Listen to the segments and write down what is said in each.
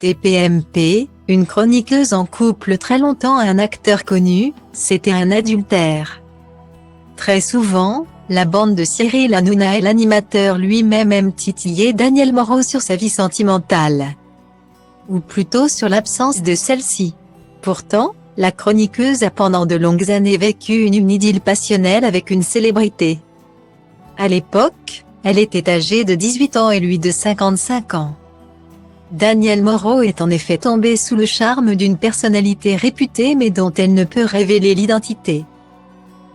TPMP, une chroniqueuse en couple très longtemps à un acteur connu, c'était un adultère. Très souvent, la bande de Cyril Hanouna et l'animateur lui-même aiment titiller Danielle Moreau sur sa vie sentimentale. Ou plutôt sur l'absence de celle-ci. Pourtant, la chroniqueuse a pendant de longues années vécu une idylle passionnelle avec une célébrité. À l'époque, elle était âgée de 18 ans et lui de 55 ans. Danielle Moreau est en effet tombée sous le charme d'une personnalité réputée mais dont elle ne peut révéler l'identité.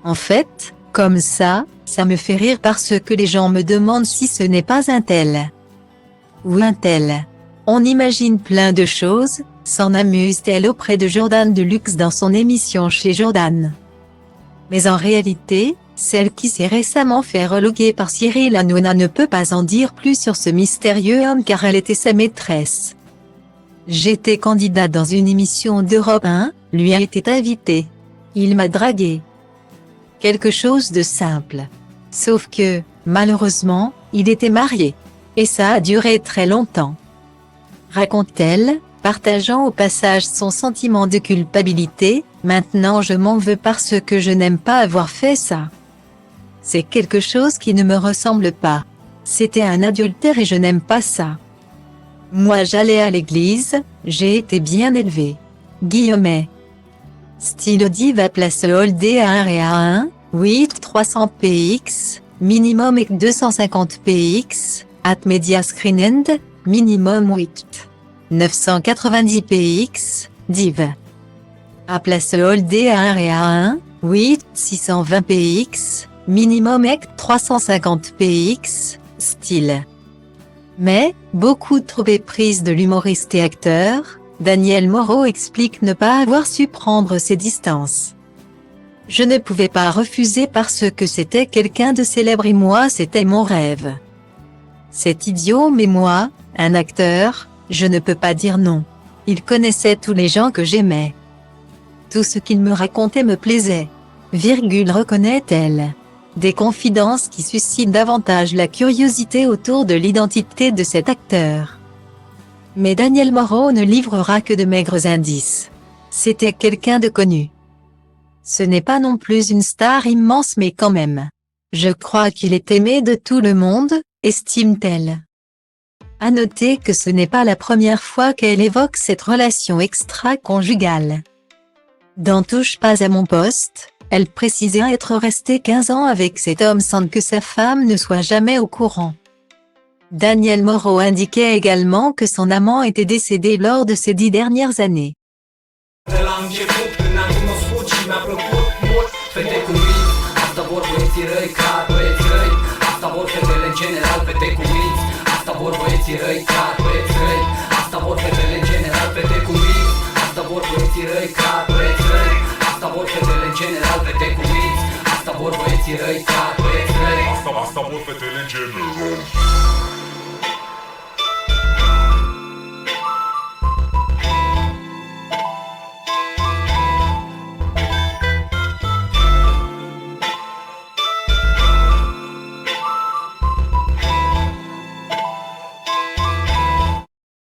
En fait, comme ça me fait rire parce que les gens me demandent si ce n'est pas un tel. Ou un tel. On imagine plein de choses, s'en amuse-t-elle auprès de Jordan Deluxe dans son émission chez Jordan. Mais en réalité, celle qui s'est récemment fait reloguer par Cyril Hanouna ne peut pas en dire plus sur ce mystérieux homme car elle était sa maîtresse. J'étais candidate dans une émission d'Europe 1, lui a été invité. Il m'a dragué. Quelque chose de simple. Sauf que, malheureusement, il était marié. Et ça a duré très longtemps. Raconte-t-elle, partageant au passage son sentiment de culpabilité, maintenant je m'en veux parce que je n'aime pas avoir fait ça. C'est quelque chose qui ne me ressemble pas. C'était un adultère et je n'aime pas ça. Moi j'allais à l'église, j'ai été bien élevée. Guillemets. Style diva place Holdé à 1 et à 1, 8 300 px, minimum et 250 px, at media screen end, minimum 8. 990 px, div. À place Holdé à 1 et à 1, 8 620 px, minimum et 350 px, style. Mais, beaucoup trop éprise de l'humoriste et acteur, Danielle Moreau explique ne pas avoir su prendre ses distances. Je ne pouvais pas refuser parce que c'était quelqu'un de célèbre et moi c'était mon rêve. C'est idiot mais moi, un acteur, je ne peux pas dire non. Il connaissait tous les gens que j'aimais. Tout ce qu'il me racontait me plaisait. Reconnaît-elle. Des confidences qui suscitent davantage la curiosité autour de l'identité de cet acteur. Mais Danielle Moreau ne livrera que de maigres indices. C'était quelqu'un de connu. Ce n'est pas non plus une star immense mais quand même. Je crois qu'il est aimé de tout le monde, estime-t-elle. À noter que ce n'est pas la première fois qu'elle évoque cette relation extra-conjugale. Dans Touche pas à mon poste, elle précisait être restée 15 ans avec cet homme sans que sa femme ne soit jamais au courant. Danielle Moreau indiquait également que son amant était décédé lors de ces 10 dernières années. Asta vor fetele în general.